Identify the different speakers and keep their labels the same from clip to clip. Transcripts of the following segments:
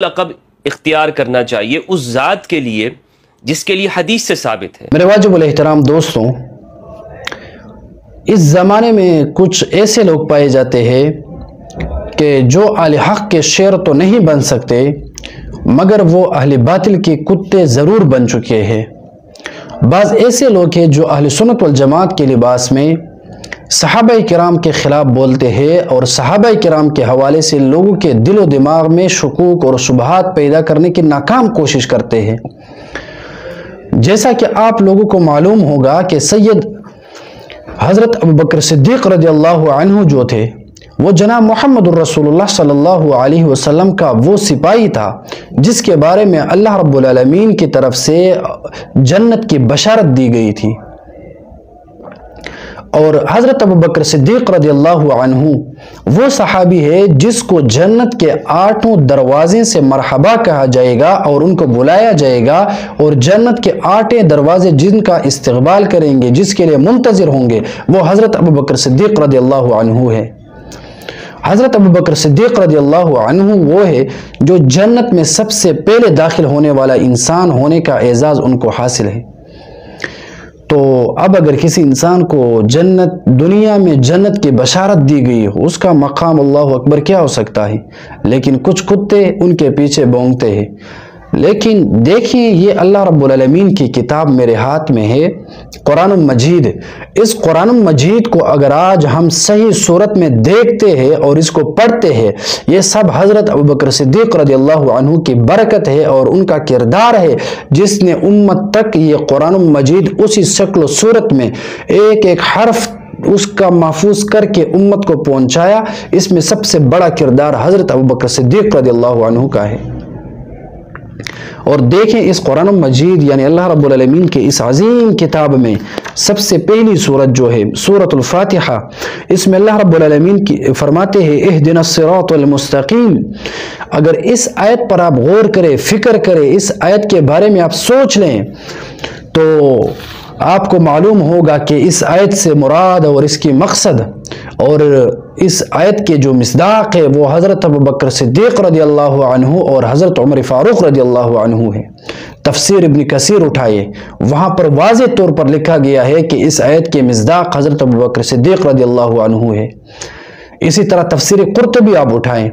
Speaker 1: لقب اختیار کرنا چاہیے اس ذات کے لیے جس کے لیے حدیث سے ثابت ہے۔
Speaker 2: میرے واجب الاحترام دوستوں، اس زمانے میں کچھ ایسے لوگ پائے جاتے ہیں کہ جو اہل حق کے شعر تو نہیں بن سکتے مگر وہ اہل باطل کے کتے ضرور بن چکے ہیں۔ بعض ایسے لوگ ہیں جو اہل سنت والجماعت کے لباس میں صحابہ کرام کے خلاف بولتے ہیں اور صحابہ کرام کے حوالے سے لوگوں کے دل و دماغ میں شکوک اور شبہات پیدا کرنے کی ناکام کوشش کرتے ہیں۔ جیسا کہ آپ لوگوں کو معلوم ہوگا کہ سید حضرت ابوبکر صدیق رضی اللہ عنہ جو تھے وہ جناب محمد الرسول اللہ صلی اللہ علیہ وسلم کا وہ سپاہی تھا جس کے بارے میں اللہ رب العالمین کی طرف سے جنت کی بشارت دی گئی تھی، اور حضرت ابوبکر صدیق رضی اللہ عنہ وہ صحابی ہے جس کو جنت کے 8 دروازے سے مرحبا کہا جائے گا اور ان کو بلایا جائے گا، اور جنت کے 8 دروازے جن کا استقبال کریں گے، جس کے لیے منتظر ہوں گے، وہ حضرت ابوبکر صدیق رضی اللہ عنہ ہے۔ حضرت ابوبکر صدیق رضی اللہ عنہ وہ ہے جو جنت میں سب سے پہلے داخل ہونے والا انسان ہونے کا اعزاز ان کو حاصل ہے۔ تو اب اگر کسی انسان کو دنیا میں جنت کی بشارت دی گئی ہو، اس کا مقام اللہ اکبر کیا ہو سکتا ہے، لیکن کچھ کتے ان کے پیچھے بونگتے ہیں۔ لیکن دیکھیں، یہ اللہ رب العالمین کی کتاب میرے ہاتھ میں ہے، قرآن مجید۔ اس قرآن مجید کو اگر آج ہم صحیح صورت میں دیکھتے ہیں اور اس کو پڑھتے ہیں، یہ سب حضرت ابوبکر صدیق رضی اللہ عنہ کی برکت ہے اور ان کا کردار ہے جس نے امت تک یہ قرآن مجید اسی شکل و صورت میں ایک ایک حرف اس کا محفوظ کر کے امت کو پہنچایا۔ اس میں سب سے بڑا کردار حضرت ابوبکر صدیق رضی اللہ عنہ کا ہے۔ اور دیکھیں، اس قرآن مجید یعنی اللہ رب العالمین کے اس عظیم کتاب میں سب سے پہلی سورت جو ہے سورۃ الفاتحہ، اس میں اللہ رب العالمین کی فرماتے ہیں اہدنا الصراط المستقیم۔ اگر اس آیت پر آپ غور کریں، فکر کریں، اس آیت کے بارے میں آپ سوچ لیں تو آپ کو معلوم ہوگا کہ اس آیت سے مراد اور اس کی مقصد اور اس آیت کے جو مصداق ہے وہ حضرت ابوبکر صدیق رضی اللہ عنہ اور حضرت عمر فاروق رضی اللہ عنہ ہے۔ تفسیر ابن کثیر اٹھائے، وہاں پر واضح طور پر لکھا گیا ہے کہ اس آیت کے مصداق حضرت ابوبکر صدیق رضی اللہ عنہ ہے۔ اسی طرح تفسیر قرطبی آپ اٹھائیں،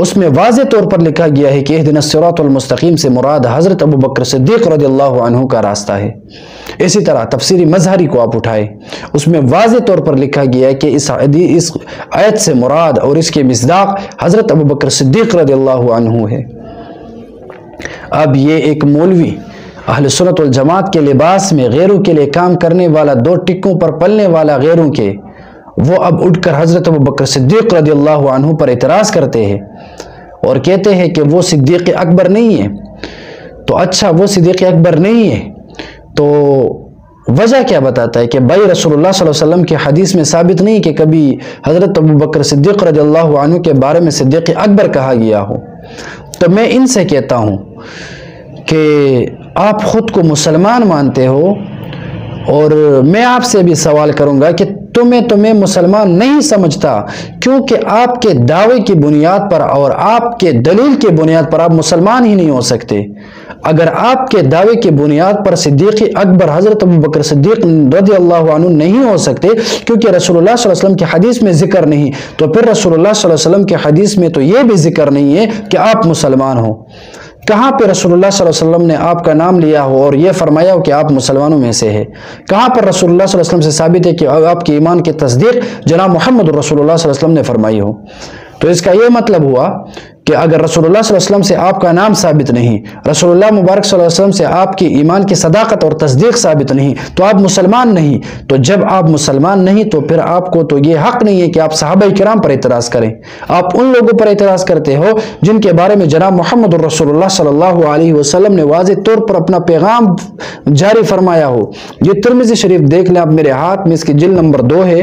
Speaker 2: اس میں واضح طور پر لکھا گیا ہے کہ اہدنا الصراط المستقیم سے مراد حضرت ابوبکر صدیق رضی اللہ عنہ کا راستہ ہے۔ اسی طرح تفسیر مظہری کو آپ اٹھائیں، اس میں واضح طور پر لکھا گیا ہے کہ اس آیت سے مراد اور اس کے مصداق حضرت ابوبکر صدیق رضی اللہ عنہ ہے۔ اب یہ ایک مولوی اہل سنت والجماعت کے لباس میں غیروں کے لیے کام کرنے والا، 2 ٹکوں پر پلنے والا غیروں کے، وہ اب اٹھ کر حضرت ابوبکر صدیق رضی اللہ عنہ پر اعتراض کرتے ہیں اور کہتے ہیں کہ وہ صدیق اکبر نہیں ہے۔ تو اچھا، وہ صدیق اکبر نہیں ہے تو وجہ کیا بتاتا ہے کہ بھائی رسول اللہ صلی اللہ علیہ وسلم کی حدیث میں ثابت نہیں کہ کبھی حضرت ابوبکر صدیق رضی اللہ عنہ کے بارے میں صدیق اکبر کہا گیا ہو۔ تو میں ان سے کہتا ہوں کہ آپ خود کو مسلمان مانتے ہو، اور میں آپ سے بھی سوال کروں گا کہ تمہیں مسلمان نہیں سمجھتا، کیونکہ آپ کے دعوے کی بنیاد پر اور آپ کے دلیل کی بنیاد پر آپ مسلمان ہی نہیں ہو سکتے۔ اگر آپ کے دعوے کی بنیاد پر صدیق اکبر حضرت ابوبکر صدیق رضی اللہ عنہ نہیں ہو سکتے کیونکہ رسول اللہ صلی اللہ علیہ وسلم کی حدیث میں ذکر نہیں، تو پھر رسول اللہ صلی اللہ علیہ وسلم کی حدیث میں تو یہ بھی ذکر نہیں ہے کہ آپ مسلمان ہو۔ کہاں پہ رسول اللہ صلی اللہ علیہ وسلم نے آپ کا نام لیا ہو اور یہ فرمایا ہو کہ آپ مسلمانوں میں سے ہے؟ کہاں پر رسول اللہ صلی اللہ علیہ وسلم سے ثابت ہے کہ آپ کے ایمان کی تصدیق جناب محمد رسول اللہ صلی اللہ علیہ وسلم نے فرمائی ہو؟ تو اس کا یہ مطلب ہوا کہ اگر رسول اللہ صلی اللہ علیہ وسلم سے آپ کا نام ثابت نہیں، رسول اللہ مبارک صلی اللہ علیہ وسلم سے آپ کی ایمان کی صداقت اور تصدیق ثابت نہیں، تو آپ مسلمان نہیں۔ تو جب آپ مسلمان نہیں تو پھر آپ کو تو یہ حق نہیں ہے کہ آپ صحابہ کرام پر اعتراض کریں۔ آپ ان لوگوں پر اعتراض کرتے ہو جن کے بارے میں جناب محمد رسول اللہ صلی اللہ علیہ وسلم نے واضح طور پر اپنا پیغام جاری فرمایا ہو۔ یہ ترمذی شریف دیکھ لیں آپ، میرے ہاتھ میں اس کی جلد نمبر 2 ہے،